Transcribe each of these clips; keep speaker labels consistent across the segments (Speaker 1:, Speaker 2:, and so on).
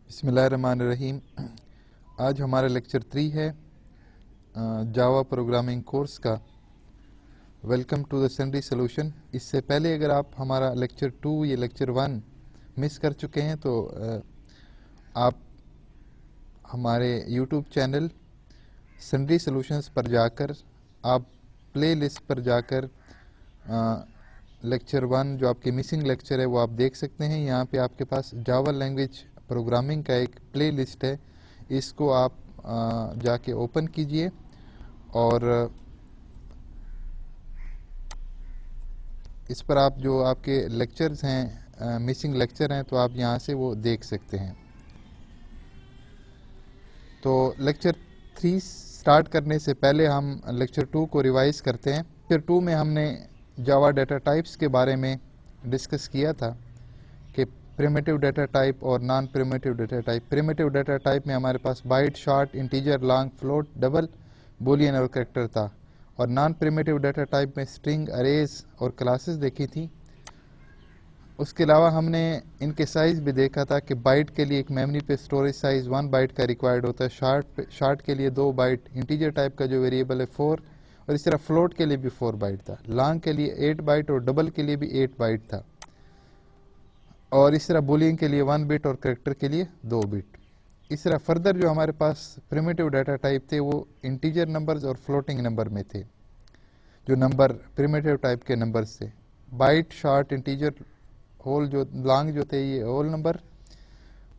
Speaker 1: बिस्मिल्लाहिर्रहमानिर्रहीम। आज हमारा लेक्चर 3 है जावा प्रोग्रामिंग कोर्स का। Welcome to the Sunday solution. इससे पहले अगर आप हमारा लेक्चर 2 या लेक्चर 1 मिस कर चुके हैं तो आप हमारे यूट्यूब चैनल सन्डे सॉल्यूशंस पर जाकर आप प्ले लिस्ट पर जाकर लेक्चर 1 जो आपके मिसिंग लेक्चर है वो आप देख सकते हैं। यहाँ पे आपके पास जावा लैंग्वेज प्रोग्रामिंग का एक प्ले लिस्ट है, इसको आप जाके ओपन कीजिए और इस पर आप जो आपके लेक्चर्स हैं मिसिंग लेक्चर हैं तो आप यहाँ से वो देख सकते हैं। तो लेक्चर 3 स्टार्ट करने से पहले हम लेक्चर 2 को रिवाइज करते हैं। लेक्चर 2 में हमने जावा डाटा टाइप्स के बारे में डिस्कस किया था कि प्रिमिटिव डाटा टाइप और non primitive data type. Primitive data type में हमारे पास byte, short, integer, long, float, double, boolean और कैरेक्टर था, और नॉन प्रिमिटिव डाटा टाइप में स्ट्रिंग, अरेज और क्लासेस देखी थी। उसके अलावा हमने इनके साइज़ भी देखा था कि बाइट के लिए एक मेमोरी पे स्टोरेज साइज़ 1 बाइट का रिक्वायर्ड होता है, शॉर्ट के लिए 2 बाइट, इंटीजर टाइप का जो वेरिएबल है 4, और इस तरह फ्लोट के लिए भी 4 बाइट था, लॉन्ग के लिए 8 बाइट और डबल के लिए भी 8 बाइट था, और इस तरह बूलियन के लिए 1 बिट और कैरेक्टर के लिए 2 बिट। इस तरह फर्दर जो हमारे पास प्रिमिटिव डाटा टाइप थे वो इंटीजर नंबर्स और फ्लोटिंग नंबर में थे। जो नंबर प्रिमिटिव टाइप के नंबर्स थे, बाइट, शॉर्ट, इंटीजर, होल जो लॉन्ग जो थे ये होल नंबर,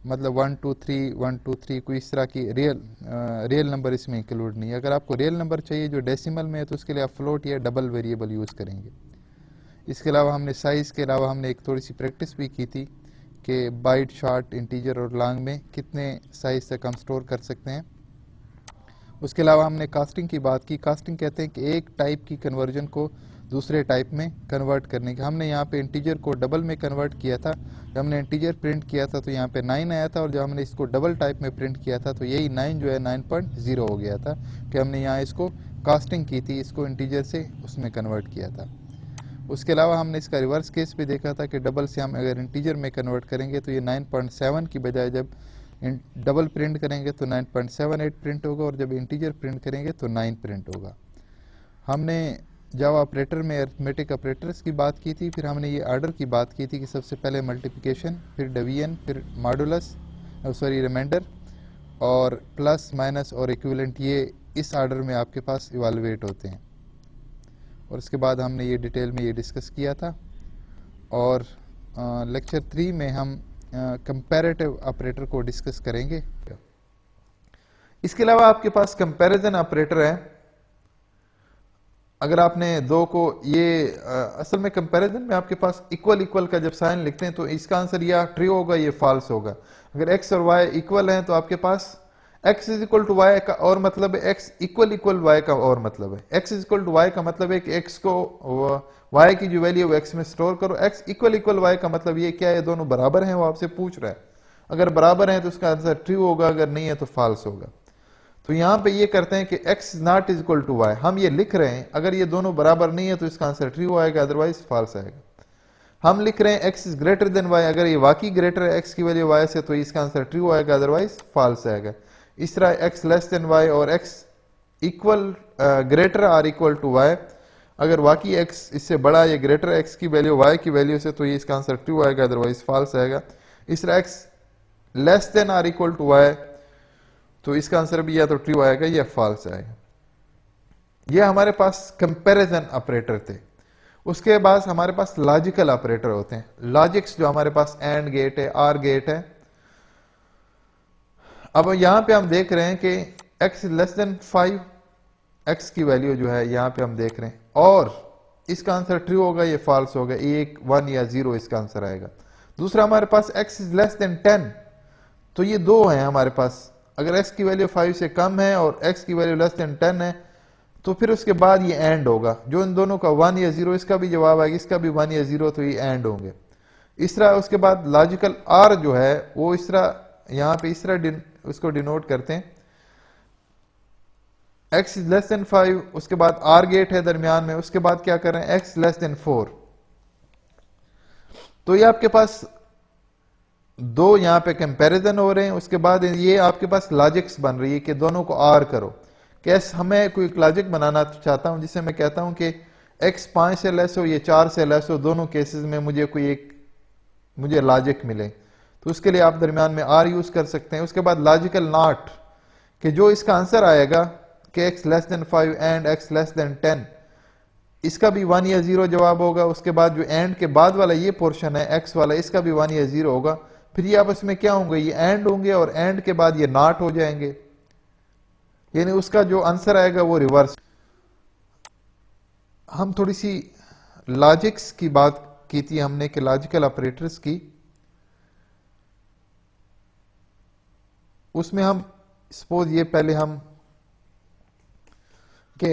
Speaker 1: मतलब 1 2 3 1 2 3, कोई इस तरह की रियल नंबर इसमें इंक्लूड नहीं है। अगर आपको रियल नंबर चाहिए जो डेसिमल में है तो उसके लिए आप फ्लोट या डबल वेरिएबल यूज़ करेंगे। इसके अलावा हमने साइज़ के अलावा हमने एक थोड़ी सी प्रैक्टिस भी की थी कि बाइट, शॉर्ट, इंटीजर और लॉन्ग में कितने साइज़ तक हम स्टोर कर सकते हैं। उसके अलावा हमने कास्टिंग की बात की। कास्टिंग कहते हैं कि एक टाइप की कन्वर्जन को दूसरे टाइप में कन्वर्ट करने की। हमने यहाँ पे इंटीजर को डबल में कन्वर्ट किया था। जब हमने इंटीजर प्रिंट किया था तो यहाँ पे 9 आया था, और जब हमने इसको डबल टाइप में प्रिंट किया था तो यही 9 जो है 9.0 हो गया था, कि हमने यहाँ इसको कास्टिंग की थी, इसको इंटीजर से उसमें कन्वर्ट किया था। उसके अलावा हमने इसका रिवर्स केस भी देखा था कि डबल से हम अगर इंटीजर में कन्वर्ट करेंगे तो ये 9.7 की बजाय जब डबल प्रिंट करेंगे तो 9.78 प्रिंट होगा, और जब इंटीजर प्रिंट करेंगे तो 9 प्रिंट होगा। हमने जावा ऑपरेटर में अरिथमेटिक ऑपरेटर्स की बात की थी। फिर हमने ये आर्डर की बात की थी कि सबसे पहले मल्टीप्लिकेशन, फिर डिवीजन, फिर मॉडुलस रिमाइंडर, और प्लस, माइनस और इक्विवेलेंट, ये इस आर्डर में आपके पास इवालुएट होते हैं। और उसके बाद हमने ये डिटेल में ये डिस्कस किया था। और लेक्चर 3 में हम कंपैरेटिव ऑपरेटर को डिस्कस करेंगे। इसके अलावा आपके पास कंपैरिजन ऑपरेटर है। अगर आपने दो को ये असल में कंपैरिजन में आपके पास इक्वल इक्वल का जब साइन लिखते हैं तो इसका आंसर या ट्रू होगा या फॉल्स होगा। अगर x और y इक्वल हैं तो आपके पास x is equal to Y का और मतलब है x इक्वल इक्वल वाई का और मतलब है। x is equal to Y का मतलब है कि x को y की जो वैल्यू है x में स्टोर करो। x इक्वल इक्वल वाई का मतलब ये क्या है, दोनों बराबर हैं, वो आपसे पूछ रहा है। अगर बराबर हैं तो उसका आंसर ट्रू होगा, अगर नहीं है तो फॉल्स होगा। तो यहां पे ये करते हैं कि x not is equal to y, हम ये लिख रहे हैं, अगर ये दोनों बराबर नहीं है तो इसका आंसर ट्रू आएगा, अदरवाइज फॉल्स आएगा। हम लिख रहे हैं x is greater than y, अगर ये वाकई ग्रेटर है x की वैल्यू y से तो इसका आंसर ट्रू आएगा, अदरवाइज फॉल्स आएगा। इस तरह x लेस देन y और x equal greater or equal to y, अगर वाकई x इससे बड़ा या ग्रेटर x की वैल्यू y की वैल्यू से तो ये इसका आंसर ट्रू आएगा, अदरवाइज फॉल्स आएगा। इस तरह x less than or equal to y तो इसका आंसर भी या तो ट्रू आएगा या फॉल्स आएगा। ये हमारे पास कंपैरिजन ऑपरेटर थे। उसके बाद हमारे पास लॉजिकल ऑपरेटर होते हैं। लॉजिक्स जो हमारे पास एंड गेट है, आर गेट है। अब यहां पे हम देख रहे हैं कि x लेस देन 5, x की वैल्यू जो है यहां पे हम देख रहे हैं, और इसका आंसर ट्रू होगा या फॉल्स होगा, 1 1 या 0 इसका आंसर आएगा। दूसरा हमारे पास x इज लेस देन 10, तो ये दो हैं हमारे पास। अगर x की वैल्यू 5 से कम है और x की वैल्यू लेस देन 10 है तो फिर उसके बाद ये एंड होगा, जो इन दोनों का 1 या 0, इसका भी जवाब आएगा, इसका भी 1 या 0, तो ये एंड होंगे। इस तरह उसके बाद लॉजिकल आर जो है वो इस तरह यहां पे इस तरह उसको डिनोट करते हैं, x इज लेस देन 5, उसके बाद आर गेट है दरमियान में, उसके बाद क्या कर रहे हैं, x लेस देन 4। तो ये आपके पास दो यहाँ पे कंपैरिजन हो रहे हैं, उसके बाद ये आपके पास लॉजिक्स बन रही है कि दोनों को आर करो। कैसे हमें कोई लॉजिक बनाना चाहता हूं जिससे मैं कहता हूं कि x 5 से लेस हो, ये 4 से लेस हो, दोनों केसेस में मुझे कोई एक मुझे लॉजिक मिले, तो उसके लिए आप दरमियान में आर यूज कर सकते हैं। उसके बाद लॉजिकल नॉट, कि जो इसका आंसर आएगा कि x less then 5 and x less then 10, इसका भी 1 या 0 जवाब होगा। उसके बाद जो एंड के बाद वाला ये पोर्शन है x वाला, इसका भी 1 या 0 होगा। फिर ये आपस में क्या होंगे, ये एंड होंगे और एंड के बाद ये नॉट हो जाएंगे, यानी उसका जो आंसर आएगा वो रिवर्स। हम थोड़ी सी लॉजिक्स की बात की थी हमने कि लॉजिकल ऑपरेटर्स की, उसमें हम सपोज ये पहले हम कि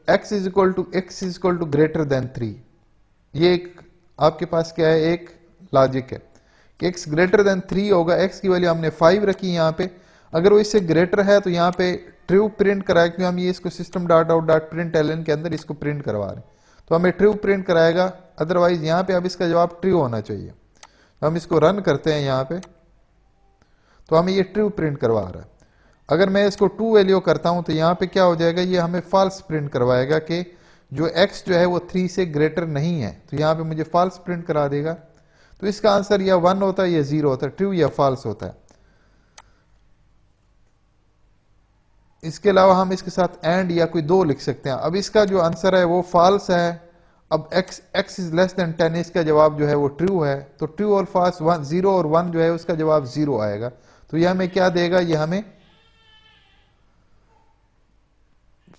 Speaker 1: x is equal to greater than 3, ये एक आपके पास क्या है, एक लॉजिक है कि x ग्रेटर देन 3 होगा। x की वैल्यू हमने 5 रखी यहाँ पे, अगर वो इससे ग्रेटर है तो यहाँ पे ट्रू प्रिंट कराएगा, क्योंकि हम ये इसको system dot out dot print ln के अंदर इसको प्रिंट करवा रहे हैं, तो हमें ट्रू प्रिंट कराएगा। अदरवाइज यहाँ पे अब इसका जवाब ट्रू होना चाहिए। तो हम इसको रन करते हैं यहाँ पे, तो हमें ये ट्रू प्रिंट करवा रहा है। अगर मैं इसको 2 वैल्यू करता हूं तो यहाँ पे क्या हो जाएगा, ये हमें फॉल्स प्रिंट करवाएगा कि जो x जो है वो 3 से ग्रेटर नहीं है, तो यहाँ पे मुझे फॉल्स प्रिंट करा देगा। तो इसका आंसर या 1 होता है या 0 होता है, ट्रू या फॉल्स होता है। इसके अलावा हम इसके साथ एंड या कोई 2 लिख सकते हैं। अब इसका जो आंसर है वो फॉल्स है। अब x इज लेस देन 10, इसका जवाब जो है वो ट्रू है, तो ट्रू और फॉल्स 0 और 1 जो है उसका जवाब 0 आएगा। तो यह हमें क्या देगा, ये हमें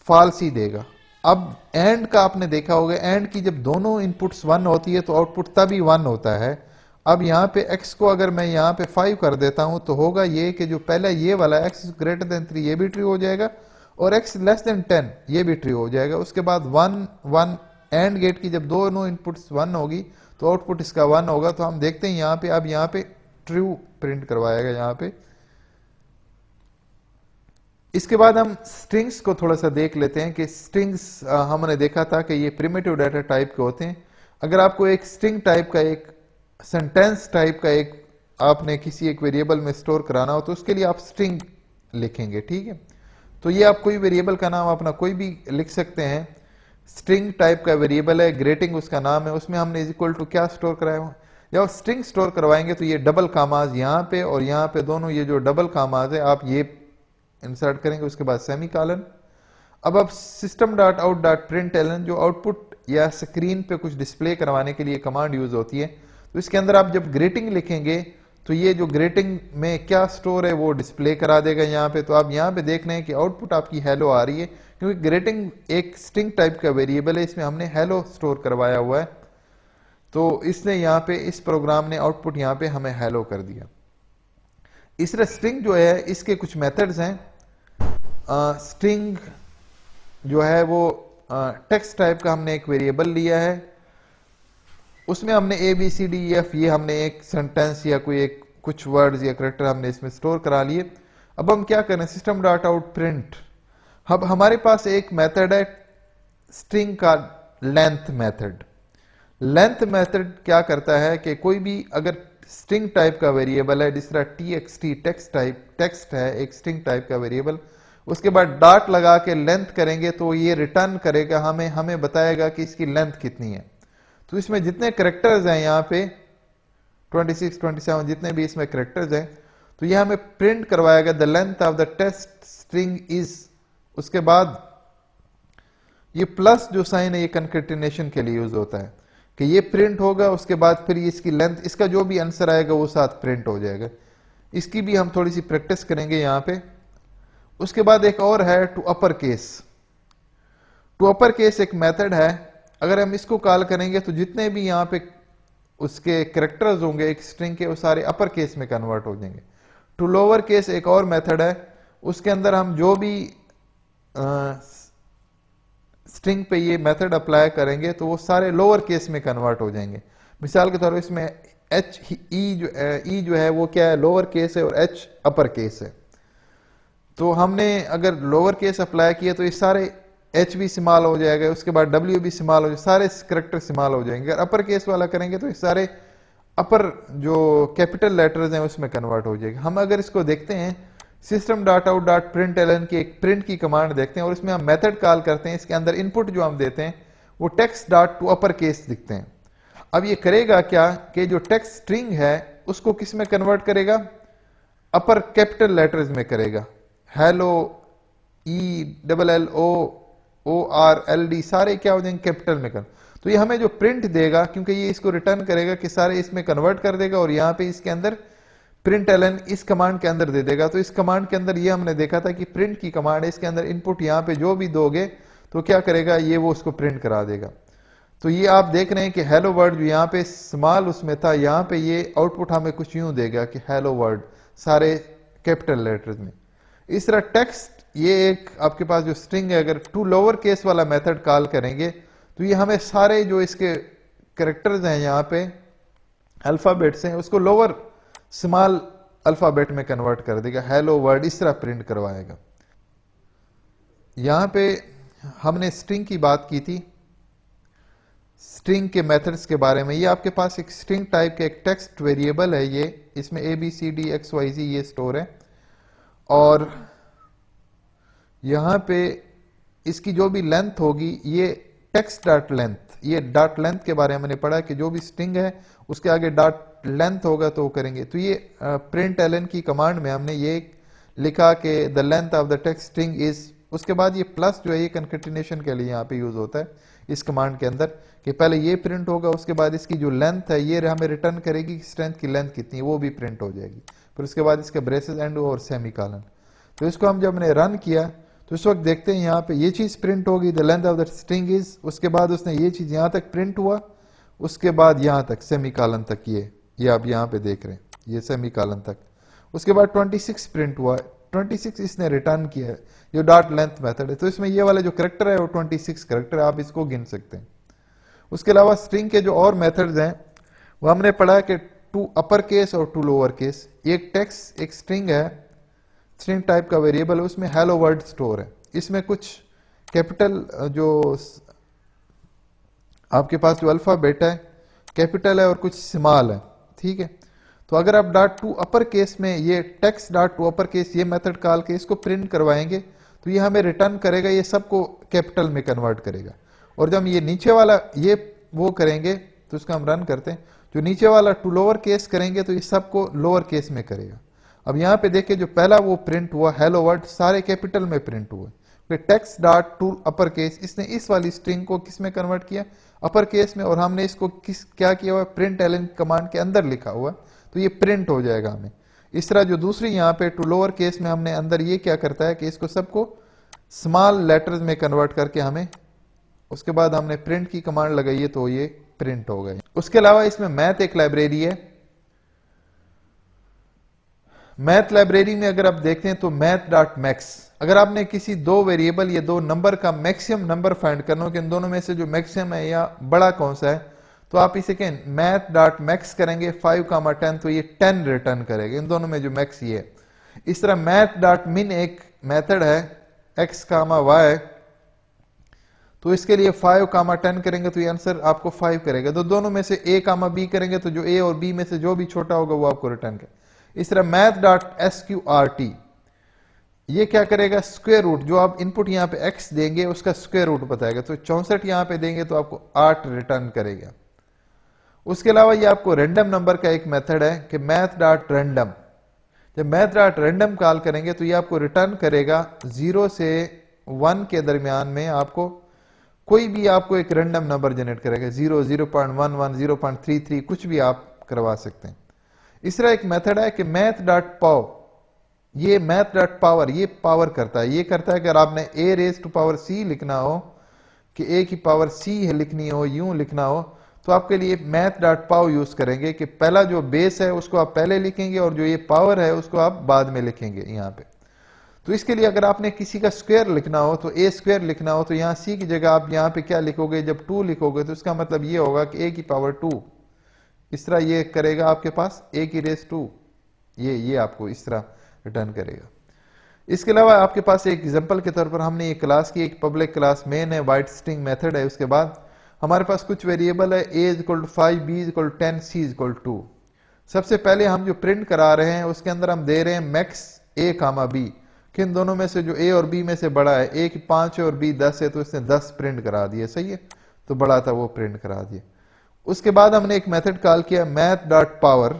Speaker 1: फॉल्स ही देगा। अब एंड का आपने देखा होगा, एंड की जब दोनों इनपुट्स 1 होती है तो आउटपुट तभी 1 होता है। अब यहाँ पे x को अगर मैं यहाँ पे 5 कर देता हूं तो होगा ये कि जो पहला ये वाला x ग्रेटर देन 3 ये भी ट्रू हो जाएगा और x लेस देन 10 ये भी ट्रू हो जाएगा। उसके बाद 1 1 एंड गेट की जब दोनों इनपुट्स 1 होगी तो आउटपुट इसका 1 होगा। तो हम देखते हैं यहाँ पे, अब यहाँ पे ट्रू प्रिंट करवाएगा यहाँ पे। इसके बाद हम स्ट्रिंग्स को थोड़ा सा देख लेते हैं कि स्ट्रिंग्स हमने देखा था कि ये प्रिमिटिव डाटा टाइप के होते हैं। अगर आपको एक स्ट्रिंग टाइप का, एक सेंटेंस टाइप का एक आपने किसी एक वेरिएबल में स्टोर कराना हो तो उसके लिए आप स्ट्रिंग लिखेंगे, ठीक है। तो ये आप कोई वेरिएबल का नाम अपना कोई भी लिख सकते हैं। स्ट्रिंग टाइप का वेरिएबल है, ग्रेटिंग उसका नाम है, उसमें हमने इज इक्वल टू क्या स्टोर कराया हुआ। जब आप स्ट्रिंग स्टोर करवाएंगे तो ये डबल कामाज यहाँ पे और यहाँ पे दोनों ये जो डबल कामाज है आप ये इंसर्ट करेंगे, उसके बाद सेमीकोलन। अब आप system dot out dot print ln जो आउटपुट या स्क्रीन पे कुछ डिस्प्ले करवाने के लिए कमांड यूज होती है, तो इसके अंदर आप जब ग्रेटिंग लिखेंगे तो ये जो ग्रेटिंग में क्या स्टोर है वो डिस्प्ले करा देगा यहाँ पे। तो आप यहाँ पे देख रहे हैं कि आउटपुट आपकी हेलो आ रही है, क्योंकि ग्रेटिंग एक स्ट्रिंग टाइप का वेरिएबल है, इसमें हमने हेलो स्टोर करवाया हुआ है। तो इसने यहाँ पे, इस प्रोग्राम ने आउटपुट यहाँ पे हमें हेलो कर दिया। इस तरह स्ट्रिंग जो है इसके कुछ मेथड्स हैं। स्ट्रिंग जो है वो टेक्स्ट टाइप का हमने एक वेरिएबल लिया है, उसमें हमने ABCDEF ये हमने एक सेंटेंस या कोई एक कुछ वर्ड्स या करेक्टर हमने इसमें स्टोर करा लिए। अब हम क्या करें, सिस्टम डॉट आउट प्रिंट। अब हमारे पास एक मेथड है स्ट्रिंग का लेंथ मेथड। लेंथ मेथड क्या करता है कि कोई भी अगर स्ट्रिंग टाइप का वेरिएबल है, जिस तरह TXT टेक्स्ट है एक स्ट्रिंग टाइप का वेरिएबल, उसके बाद डॉट लगा के लेंथ करेंगे तो ये रिटर्न करेगा, हमें बताएगा कि इसकी लेंथ कितनी है। तो इसमें जितने करेक्टर्स हैं यहाँ पे 26 27 जितने भी इसमें करेक्टर्स हैं, तो ये हमें प्रिंट करवाएगा the length of the test string is. उसके बाद ये प्लस जो साइन है ये कंकैटिनेशन के लिए यूज होता है कि ये प्रिंट होगा, उसके बाद फिर इसकी लेंथ, इसका जो भी आंसर आएगा वो साथ प्रिंट हो जाएगा। इसकी भी हम थोड़ी सी प्रैक्टिस करेंगे यहाँ पे। उसके बाद एक और है to upper case. To upper case एक मेथड है, अगर हम इसको कॉल करेंगे तो जितने भी यहाँ पे उसके कैरेक्टर्स होंगे एक स्ट्रिंग के वो सारे अपर केस में कन्वर्ट हो जाएंगे। टू लोअर केस एक और मेथड है, उसके अंदर हम जो भी स्ट्रिंग पे ये मेथड अप्लाई करेंगे तो वो सारे लोअर केस में कन्वर्ट हो जाएंगे। मिसाल के तौर पर इसमें ई जो है वो क्या है, लोअर केस है और H अपर केस है। तो हमने अगर लोअर केस अप्लाई किया तो ये सारे H भी इस्तेमाल हो जाएगा, उसके बाद W भी इस्तेमाल हो जाएगा, सारे करेक्टर इस्तेमाल हो जाएंगे। अगर अपर केस वाला करेंगे तो ये सारे अपर जो कैपिटल लेटर्स हैं उसमें कन्वर्ट हो जाएगा। हम अगर इसको देखते हैं system dot out dot print L N की एक प्रिंट की कमांड देखते हैं और इसमें हम मेथड कॉल करते हैं, इसके अंदर इनपुट जो हम देते हैं वो text dot to upper case दिखते हैं। अब ये करेगा क्या कि जो टेक्स्ट स्ट्रिंग है उसको किस में कन्वर्ट करेगा, अपर कैपिटल लेटर्स में करेगा। Hello, E double L O R L D सारे क्या हो जाएंगे कैपिटल में कर। तो ये हमें जो प्रिंट देगा, क्योंकि ये इसको रिटर्न करेगा कि सारे इसमें कन्वर्ट कर देगा और यहाँ पे इसके अंदर प्रिंट एल एन इस कमांड के अंदर दे देगा। तो इस कमांड के अंदर ये हमने देखा था कि प्रिंट की कमांड है, इसके अंदर इनपुट यहाँ पे जो भी दोगे तो क्या करेगा, ये वो उसको प्रिंट करा देगा। तो ये आप देख रहे हैं कि हेलो वर्ड जो यहाँ पे स्मॉल उसमें था, यहाँ पे ये आउटपुट हमें कुछ यूं देगा कि हेलो वर्ड सारे कैपिटल लेटर्स में। इस तरह टेक्स्ट, ये एक आपके पास जो स्ट्रिंग है, अगर टू लोअर केस वाला मेथड कॉल करेंगे तो ये हमें सारे जो इसके कैरेक्टर्स हैं यहाँ पे अल्फाबेट्स हैं उसको लोअर स्मॉल अल्फाबेट में कन्वर्ट कर देगा, हेलो वर्ड इस तरह प्रिंट करवाएगा। यहाँ पे हमने स्ट्रिंग की बात की थी, स्ट्रिंग के मेथड्स के बारे में। ये आपके पास एक स्ट्रिंग टाइप का एक टेक्स्ट वेरिएबल है, ये इसमें ABCD XYZ ये स्टोर है और यहां पे इसकी जो भी लेंथ होगी ये टेक्स्ट डॉट लेंथ, ये डॉट लेंथ के बारे में मैंने पढ़ा कि जो भी स्ट्रिंग है उसके आगे डॉट लेंथ होगा तो वो करेंगे। तो ये प्रिंट एल एन की कमांड में हमने ये लिखा कि the length of the text string is, उसके बाद ये प्लस जो है ये कंकेटिनेशन के लिए यहाँ पे यूज होता है इस कमांड के अंदर, कि पहले ये प्रिंट होगा उसके बाद इसकी जो लेंथ है ये हमें रिटर्न करेगी कि स्ट्रेंथ की लेंथ कितनी है वो भी प्रिंट हो जाएगी, फिर उसके बाद इसके ब्रेसेस एंड और सेमी कॉलन। तो इसको हम जब हमने रन किया तो इस वक्त देखते हैं यहाँ पे ये चीज प्रिंट होगी, the length of the string is, उसके बाद उसने ये चीज यहाँ तक प्रिंट हुआ, उसके बाद यहाँ तक सेमी कॉलन तक, ये आप यहाँ पे देख रहे हैं ये सेमी कॉलन तक, उसके बाद 26 प्रिंट हुआ, 26 इसने रिटर्न किया है, जो डॉट लेंथ मेथड है। तो इसमें ये वाला जो करेक्टर है वो 26 करेक्टर है, आप इसको गिन सकते हैं। उसके अलावा स्ट्रिंग के जो और मेथड्स हैं वो हमने पढ़ा कि टू अपर केस और टू लोअर केस। एक टेक्स्ट एक स्ट्रिंग है, स्ट्रिंग टाइप का वेरिएबल है, उसमें हेलो वर्ड स्टोर है, इसमें कुछ कैपिटल जो आपके पास जो अल्फाबेट है कैपिटल है और कुछ स्मॉल है, ठीक है। तो अगर आप डॉट टू अपर केस में ये text dot to upper case ये मेथड कॉल के इसको प्रिंट करवाएंगे तो ये हमें रिटर्न करेगा, ये सबको कैपिटल में कन्वर्ट करेगा। और जब ये नीचे वाला ये वो करेंगे तो इसको हम रन करते हैं, जो नीचे वाला टू लोअर केस करेंगे तो ये सबको लोअर केस में करेगा। अब यहाँ पे देखिए जो पहला वो प्रिंट हुआ हेलो वर्ड सारे कैपिटल में प्रिंट हुआ, text dot to upper case इसने इस वाली स्ट्रिंग को किस में कन्वर्ट किया, अपर केस में, और हमने इसको क्या किया हुआ प्रिंट एल एन कमांड के अंदर लिखा हुआ, तो ये प्रिंट हो जाएगा हमें। इस तरह जो दूसरी यहाँ पे टू लोअर केस में हमने अंदर ये क्या करता है कि इसको सबको स्मॉल लेटर्स में कन्वर्ट करके हमें, उसके बाद हमने प्रिंट की कमांड लगाई है तो ये प्रिंट हो गए। उसके अलावा इसमें मैथ एक लाइब्रेरी है, मैथ लाइब्रेरी में अगर आप देखते हैं तो मैथ डॉट मैक्स, अगर आपने किसी दो वेरिएबल या दो नंबर का मैक्सिमम नंबर फाइंड करना हो कि इन दोनों में से जो मैक्सिमम है या बड़ा कौन सा है, तो आप इसे कहें मैथ डॉट मैक्स करेंगे 5, 10 तो ये 10 रिटर्न करेगा, इन दोनों में जो मैक्स ये है। इस तरह मैथ डॉट मिन एक मेथड है x, y, तो इसके लिए 5, 10 करेंगे तो ये आंसर आपको 5 करेगा। तो दोनों में से a, b करेंगे तो जो a और b में से जो भी छोटा होगा वो आपको रिटर्न करेगा। इस तरह मैथ डॉट sqrt ये क्या करेगा, स्क्वायर रूट, जो आप इनपुट यहाँ पे x देंगे उसका स्क्वायर रूट बताएगा, तो 64 यहाँ पे देंगे तो आपको 8 रिटर्न करेगा। उसके अलावा ये आपको रैंडम नंबर का एक मेथड है कि मैथ डॉट रैंडम, जब मैथ डॉट रैंडम कॉल करेंगे तो ये आपको रिटर्न करेगा 0 से 1 के दरमियान में आपको कोई भी आपको एक रैंडम नंबर जनरेट करेगा, 0, 0.11, 0.33 कुछ भी आप करवा सकते हैं। इस तरह एक मेथड है कि मैथ डॉट पाव, ये मैथ डॉट पावर ये पावर करता है, ये करता है कि अगर आपने a raise to power c लिखना हो कि a की पावर c है लिखनी हो, यूं लिखना हो, तो आपके लिए मैथ डॉट पाव यूज करेंगे कि पहला जो बेस है उसको आप पहले लिखेंगे और जो ये पावर है उसको आप बाद में लिखेंगे यहाँ पे। तो इसके लिए अगर आपने किसी का स्क्वायर लिखना हो तो a स्क्वायर लिखना हो तो यहाँ c की जगह आप यहाँ पे क्या लिखोगे, जब 2 लिखोगे तो इसका मतलब ये होगा कि a की पावर 2, इस तरह ये करेगा आपके पास a की रेस 2, ये आपको इस तरह रिटर्न करेगा। इसके अलावा आपके पास एक एग्जांपल के तौर पर हमने ये क्लास की एक पब्लिक क्लास मेन है, वाइट स्ट्रिंग मेथड है, उसके बाद हमारे पास कुछ वेरिएबल है, a is equal to 5, b is equal to 10, c is equal to 2। सबसे पहले हम जो प्रिंट करा रहे हैं उसके अंदर हम दे रहे हैं मैक्स a कामा b, कि इन दोनों में से जो a और b में से बड़ा है, a की 5 है और b 10 है, तो इसने 10 प्रिंट करा दिए, सही है, तो बड़ा था वो प्रिंट करा दिए। उसके बाद हमने एक मेथड कॉल किया math dot power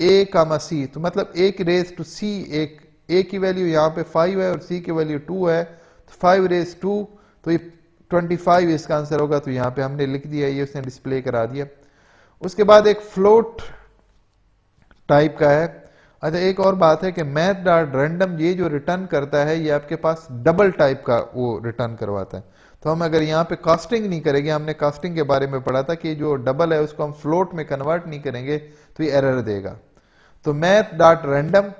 Speaker 1: a comma c, तो मतलब a की रेज टू c, एक a की वैल्यू यहाँ पे 5 है और c की वैल्यू 2 है, तो 5 रेज 2, तो ये 25 इसका आंसर होगा, तो यहाँ पे हमने लिख दिया, ये उसने डिस्प्ले करा दिया। उसके बाद एक फ्लोट टाइप का है। अच्छा, एक और बात है कि मैथ डॉट रैंडम ये जो रिटर्न करता है ये आपके पास डबल टाइप का वो रिटर्न करवाता है। तो हम अगर यहाँ पे कास्टिंग नहीं करेंगे, हमने कास्टिंग के बारे में पढ़ा था कि जो डबल है उसको हम फ्लोट में कन्वर्ट नहीं करेंगे तो ये एरर देगा। तो मैथ डॉट रैंडम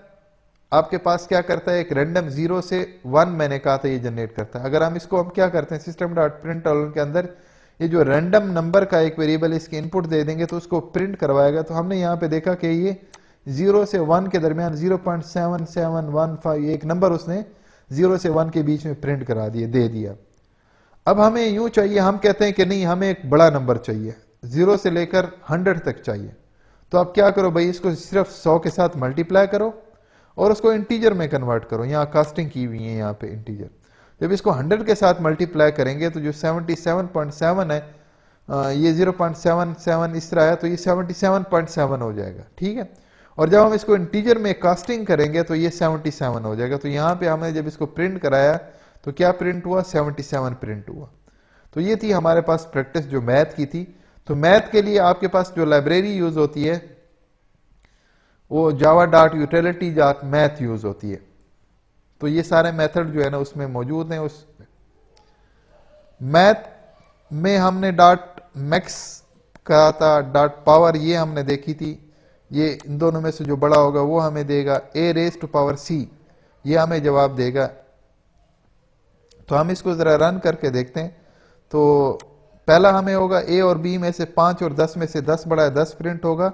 Speaker 1: आपके पास क्या करता है, एक रैंडम 0 से 1 मैंने कहा था ये जनरेट करता है। अगर हम इसको हम क्या करते हैं, सिस्टम डॉट प्रिंट के अंदर ये जो रैंडम नंबर का एक वेरिएबल इसके इनपुट दे देंगे तो उसको प्रिंट करवाएगा। तो हमने यहाँ पे देखा कि ये 0 से 1 के दरमियान 0.7715 एक नंबर उसने 0 से 1 के बीच में प्रिंट करा दिए, दे दिया। अब हमें यूं चाहिए, हम कहते हैं कि नहीं हमें एक बड़ा नंबर चाहिए, 0 से लेकर 100 तक चाहिए। तो आप क्या करो भाई, इसको सिर्फ 100 के साथ मल्टीप्लाई करो और उसको इंटीजर में कन्वर्ट करो। यहाँ कास्टिंग की हुई है यहाँ पे इंटीजर। जब इसको 100 के साथ मल्टीप्लाई करेंगे तो जो 77.7 है, ये 0.77 इस तरह है, तो ये 77.7 हो जाएगा, ठीक है। और जब हम इसको इंटीजर में कास्टिंग करेंगे तो ये 77 हो जाएगा। तो यहाँ पे हमने जब इसको प्रिंट कराया तो क्या प्रिंट हुआ, 77 प्रिंट हुआ। तो ये थी हमारे पास प्रैक्टिस जो मैथ की थी। तो मैथ के लिए आपके पास जो लाइब्रेरी यूज होती है वो जावा dot utility dot math use होती है। तो ये सारे मेथड जो है ना उसमें मौजूद हैं। उस मैथ में हमने डॉट मैक्स कहा था, डॉट पावर ये हमने देखी थी, ये इन दोनों में से जो बड़ा होगा वो हमें देगा, a raise to power c ये हमें जवाब देगा। तो हम इसको जरा रन करके देखते हैं। तो पहला हमें होगा a और b में से 5 और 10 में से 10 बड़ा है, 10 प्रिंट होगा।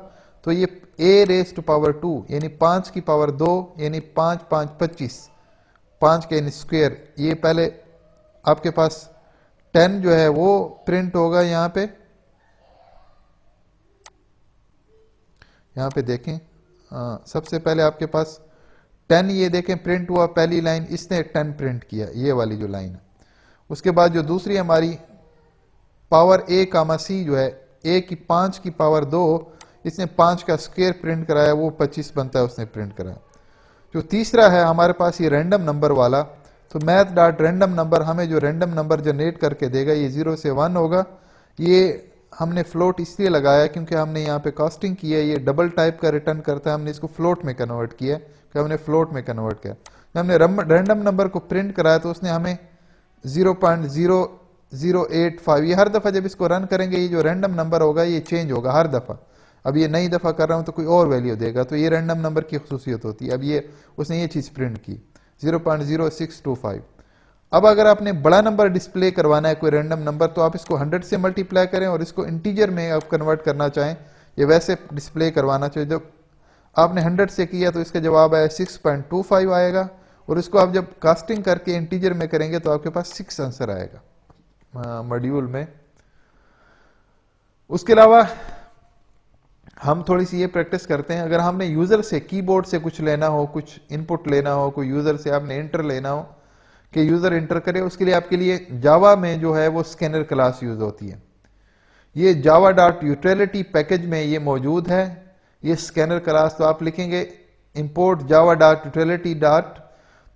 Speaker 1: तो ये a रेज टू पावर 2 यानी 5 की पावर 2 यानी 5 5 25, 5 के स्क्वायर, ये पहले आपके पास 10 जो है वो प्रिंट होगा। यहाँ पे देखें, सबसे पहले आपके पास 10 ये देखें प्रिंट हुआ, पहली लाइन इसने 10 प्रिंट किया, ये वाली जो लाइन है। उसके बाद जो दूसरी हमारी पावर a कामा c जो है, a की 5 की पावर 2 इसने 5 का स्क्वायर प्रिंट कराया, वो 25 बनता है, उसने प्रिंट कराया। जो तीसरा है हमारे पास ये रैंडम नंबर वाला, तो मैथ डॉट रैंडम नंबर हमें जो रैंडम नंबर जनरेट करके देगा ये 0 से 1 होगा। ये हमने फ्लोट इसलिए लगाया क्योंकि हमने यहाँ पे कास्टिंग की है, ये डबल टाइप का रिटर्न करता है, हमने इसको फ्लोट में कन्वर्ट किया, कि हमने फ्लोट में कन्वर्ट किया। जब हमने रैंडम नंबर को प्रिंट कराया तो उसने हमें 0.0085, ये हर दफा जब इसको रन करेंगे ये जो रैंडम नंबर होगा ये चेंज होगा हर दफा। अब ये नई दफा कर रहा हूं तो कोई और वैल्यू देगा, तो ये रैंडम नंबर की खसूसियत होती है। अब ये उसने ये चीज प्रिंट की 0.0625। अब अगर आपने बड़ा नंबर डिस्प्ले करवाना है कोई रैंडम नंबर, तो आप इसको 100 से मल्टीप्लाई करें और इसको इंटीजर में आप कन्वर्ट करना चाहें, ये वैसे डिस्प्ले करवाना चाहिए। जब आपने 100 से किया तो इसका जवाब आया 6.25 आएगा, और इसको आप जब कास्टिंग करके इंटीजर में करेंगे तो आपके पास 6 आंसर आएगा मॉड्यूल में। उसके अलावा हम थोड़ी सी ये प्रैक्टिस करते हैं, अगर हमने यूजर से कीबोर्ड से कुछ लेना हो, कुछ इनपुट लेना हो, कोई यूजर से आपने इंटर लेना हो कि यूजर इंटर करे, उसके लिए आपके लिए जावा में जो है वो स्कैनर क्लास यूज होती है। ये जावा डॉट यूटिलिटी पैकेज में ये मौजूद है, ये स्कैनर क्लास। तो आप लिखेंगे इंपोर्ट जावा डॉट यूटिलिटी डॉट,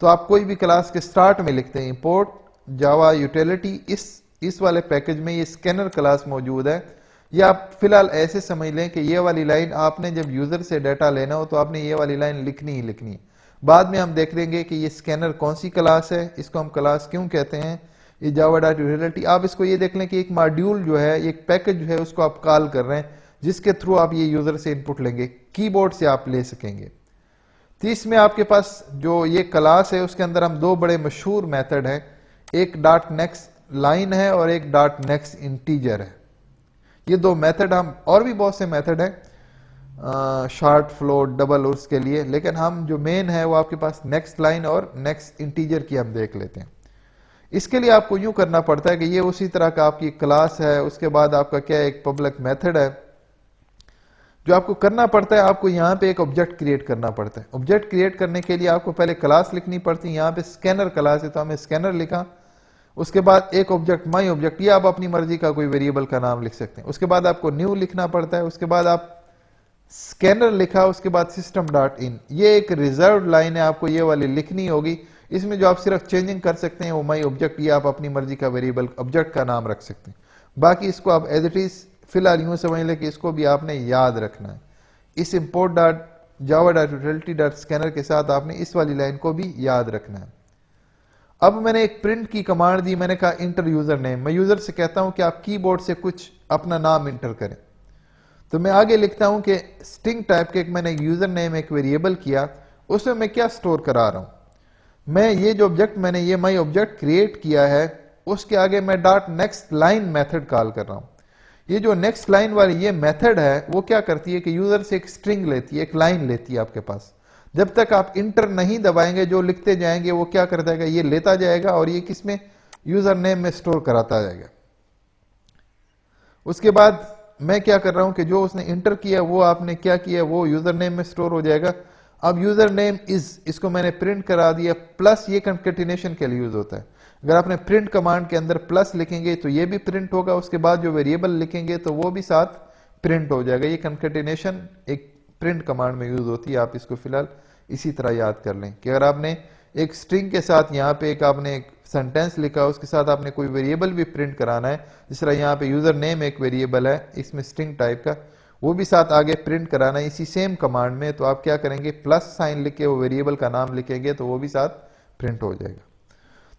Speaker 1: तो आप कोई भी क्लास के स्टार्ट में लिखते हैं इंपोर्ट जावा यूटिलिटी, इस वाले पैकेज में ये स्कैनर क्लास मौजूद है। या आप फिलहाल ऐसे समझ लें कि ये वाली लाइन आपने जब यूजर से डाटा लेना हो तो आपने ये वाली लाइन लिखनी ही लिखनी है। बाद में हम देख लेंगे कि ये स्कैनर कौन सी क्लास है, इसको हम क्लास क्यों कहते हैं, ये जावा डॉट यूटिलिटी। आप इसको ये देख लें कि एक मॉड्यूल जो है, एक पैकेज जो है उसको आप कॉल कर रहे हैं, जिसके थ्रू आप ये यूजर से इनपुट लेंगे, कीबोर्ड से आप ले सकेंगे। तो इसमें आपके पास जो ये क्लास है उसके अंदर हम दो बड़े मशहूर मेथड हैं, एक डॉट नेक्स्ट लाइन है और एक डॉट नेक्स्ट इंटीजर है। ये दो मेथड हम, और भी बहुत से मेथड हैं शॉर्ट फ्लोट डबल उसके लिए, लेकिन हम जो मेन है वो आपके पास नेक्स्ट लाइन और नेक्स्ट इंटीजर की हम देख लेते हैं। इसके लिए आपको यूं करना पड़ता है कि ये उसी तरह का आपकी क्लास है, उसके बाद आपका क्या है, एक पब्लिक मेथड है। जो आपको करना पड़ता है, आपको यहाँ पे एक ऑब्जेक्ट क्रिएट करना पड़ता है। ऑब्जेक्ट क्रिएट करने के लिए आपको पहले क्लास लिखनी पड़ती है। यहाँ पे स्कैनर क्लास है तो हमें स्कैनर लिखा, उसके बाद एक ऑब्जेक्ट माई ऑब्जेक्ट, ये आप अपनी मर्जी का कोई वेरिएबल का नाम लिख सकते हैं। उसके बाद आपको न्यू लिखना पड़ता है, उसके बाद आप स्कैनर लिखा, उसके बाद सिस्टम डॉट इन, ये एक रिजर्व लाइन है, आपको ये वाली लिखनी होगी। इसमें जो आप सिर्फ चेंजिंग कर सकते हैं वो माई ऑब्जेक्ट, ये आप अपनी मर्जी का वेरिएबल ऑब्जेक्ट का नाम रख सकते हैं। बाकी इसको आप एज इट इज फिलहाल यूं समझ लें कि इसको भी आपने याद रखना है। इस इम्पोर्ट डॉट जावा डॉट यूटिलिटी डॉट स्कैनर के साथ आपने इस वाली लाइन को भी याद रखना है। अब मैंने एक प्रिंट की कमांड दी, मैंने कहा इंटर यूजर नेम। मैं यूजर से कहता हूं कि आप कीबोर्ड से कुछ अपना नाम इंटर करें। तो मैं आगे लिखता हूं कि स्ट्रिंग टाइप के एक मैंने यूजर नेम एक वेरिएबल किया, उसमें मैं क्या स्टोर करा रहा हूं। मैं ये जो ऑब्जेक्ट मैंने ये माई ऑब्जेक्ट क्रिएट किया है, उसके आगे मैं dot next line method call कर रहा हूं। ये जो नेक्स्ट लाइन वाली ये मेथड है वो क्या करती है कि यूजर से एक स्ट्रिंग लेती है, एक लाइन लेती है आपके पास। जब तक आप इंटर नहीं दबाएंगे, जो लिखते जाएंगे वो क्या कर देगा, ये लेता जाएगा और ये किसमें, यूजर नेम में स्टोर कराता जाएगा। उसके बाद मैं क्या कर रहा हूं कि जो उसने इंटर किया वो आपने क्या किया, वो यूजर नेम में स्टोर हो जाएगा। अब यूजर नेम इज, इसको मैंने प्रिंट करा दिया, प्लस ये कंकेटिनेशन के लिए यूज होता है। अगर आपने प्रिंट कमांड के अंदर प्लस लिखेंगे तो ये भी प्रिंट होगा, उसके बाद जो वेरिएबल लिखेंगे तो वो भी साथ प्रिंट हो जाएगा। ये कंकेटिनेशन एक प्रिंट कमांड में यूज होती है। आप इसको फिलहाल इसी तरह याद कर लें कि अगर आपने एक स्ट्रिंग के साथ यहाँ पे एक आपने एक सेंटेंस लिखा, उसके साथ आपने कोई वेरिएबल भी प्रिंट कराना है, जिस तरह यहाँ पे यूजर नेम एक वेरिएबल है इसमें स्ट्रिंग टाइप का, वो भी साथ आगे प्रिंट कराना है इसी सेम कमांड में, तो आप क्या करेंगे, प्लस साइन लिख के वो वेरिएबल का नाम लिखेंगे तो वो भी साथ प्रिंट हो जाएगा।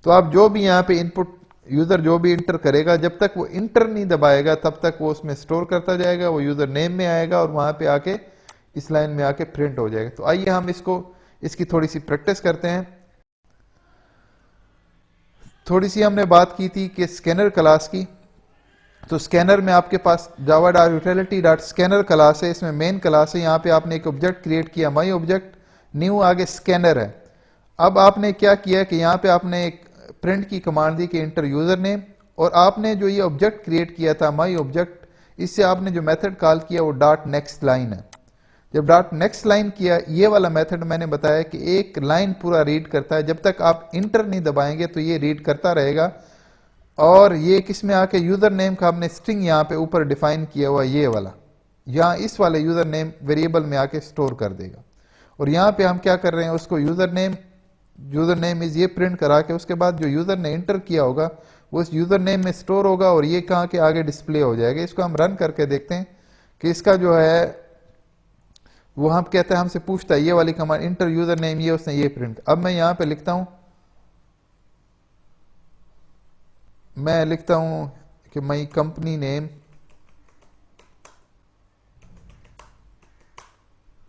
Speaker 1: तो आप जो भी यहाँ पे इनपुट यूजर जो भी इंटर करेगा, जब तक वो इंटर नहीं दबाएगा तब तक वो उसमें स्टोर करता जाएगा, वो यूजर नेम में आएगा और वहां पे आके इस लाइन में आके प्रिंट हो जाएगा। तो आइए हम इसकी थोड़ी सी प्रैक्टिस करते हैं। थोड़ी सी हमने बात की थी कि स्कैनर क्लास की, तो स्कैनर में आपके पास Java dot utility dot scanner class है, इसमें मेन क्लास है। यहाँ पे आपने एक ऑब्जेक्ट क्रिएट किया माई ऑब्जेक्ट, न्यू आगे स्कैनर है। अब आपने क्या किया कि यहाँ पे आपने एक प्रिंट की कमांड दी कि इंटर यूजर नेम, और आपने जो ये ऑब्जेक्ट क्रिएट किया था माई ऑब्जेक्ट, इससे आपने जो मेथड कॉल किया वो डॉट नेक्स्ट लाइन है। जब डॉट नेक्स्ट लाइन किया, ये वाला मेथड मैंने बताया कि एक लाइन पूरा रीड करता है, जब तक आप इंटर नहीं दबाएंगे तो ये रीड करता रहेगा। और ये किसमें आके यूजर नेम का हमने स्ट्रिंग यहाँ पे ऊपर डिफाइन किया हुआ ये वाला, यहाँ इस वाले यूजर नेम वेरिएबल में आके स्टोर कर देगा। और यहाँ पे हम क्या कर रहे हैं, उसको यूजर नेम इज ये प्रिंट करा के उसके बाद जो यूजर ने इंटर किया होगा वो इस यूजर नेम में स्टोर होगा और ये कहाँ के आगे डिस्प्ले हो जाएगा। इसको हम रन करके देखते हैं कि इसका जो है वो हम कहते हैं, हमसे पूछता है ये वाली कमांड इंटर यूजर नेम, ये उसने ये प्रिंट। अब मैं यहां पे लिखता हूं, मैं लिखता हूं कि my company name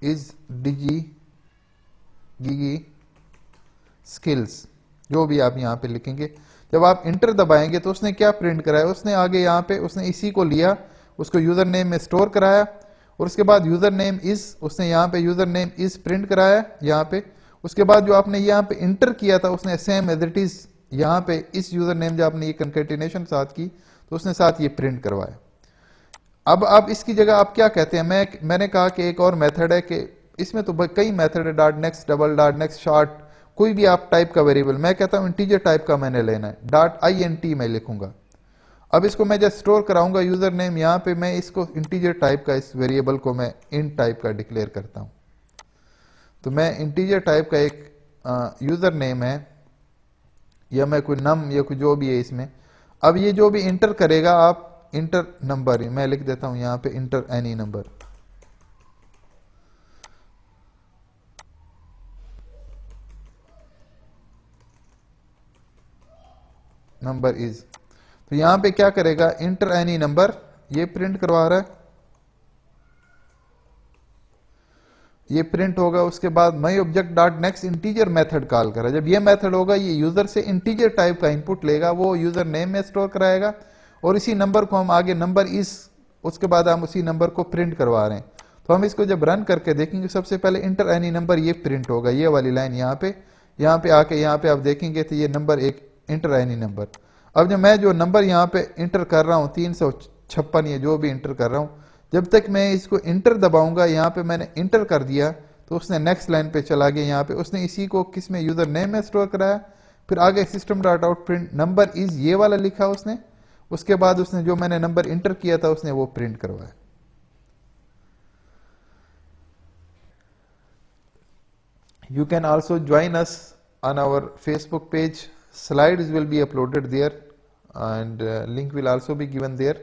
Speaker 1: is Gigi skills, जो भी आप यहां पे लिखेंगे। जब आप इंटर दबाएंगे तो उसने क्या प्रिंट कराया, उसने आगे यहाँ पे उसने इसी को लिया, उसको यूजर नेम में स्टोर कराया और उसके बाद यूजर नेम इज, उसने यहाँ पे यूजर नेम इज प्रिंट कराया यहाँ पे। उसके बाद जो आपने यहाँ पे इंटर किया था उसने सेम एज इट इज यहाँ पे इस यूजर नेम जो आपने ये कंकेटिनेशन साथ की तो उसने साथ ये प्रिंट करवाया। अब आप इसकी जगह आप क्या कहते हैं, मैंने कहा कि एक और मेथड है कि इसमें तो कई मेथड है, dot next double, dot next short, कोई भी आप टाइप का वेरिएबल। मैं कहता हूं इंटीजर टाइप का मैंने लेना है, डॉट INT मैं लिखूंगा। अब इसको मैं जब स्टोर कराऊंगा यूजर नेम, यहाँ पे मैं इसको इंटीजर टाइप का इस वेरिएबल को मैं int टाइप का डिक्लेयर करता हूं। तो मैं इंटीजर टाइप का एक यूजर नेम है या मैं कोई नम या कोई जो भी है इसमें। अब ये जो भी इंटर करेगा, आप इंटर नंबर, मैं लिख देता हूं यहाँ पे enter any number, number is, तो यहां पे क्या करेगा, इंटर एनी नंबर ये प्रिंट करवा रहा है, ये प्रिंट होगा। उसके बाद my object dot next integer method call करा, जब ये मेथड होगा ये यूजर से इंटीजर टाइप का इनपुट लेगा, वो यूजर नेम में स्टोर कराएगा और इसी नंबर को हम आगे नंबर इज, उसके बाद हम उसी नंबर को प्रिंट करवा रहे हैं। तो हम इसको जब रन करके देखेंगे, सबसे पहले इंटर एनी नंबर ये प्रिंट होगा, ये वाली लाइन यहाँ पे आके यहाँ पे आप देखेंगे तो ये नंबर एक इंटर एनी नंबर। अब जब मैं जो नंबर यहाँ पे इंटर कर रहा हूँ 356 या जो भी इंटर कर रहा हूँ, जब तक मैं इसको इंटर दबाऊंगा, यहाँ पे मैंने इंटर कर दिया तो उसने नेक्स्ट लाइन पे चला गया। यहाँ पे उसने इसी को किस में यूजर नेम में स्टोर कराया, फिर आगे system dot out print number is ये वाला लिखा उसने, उसके बाद उसने जो मैंने नंबर इंटर किया था उसने वो प्रिंट करवाया। You can also join us on our Facebook page. Slides will be uploaded there and link will also be given there.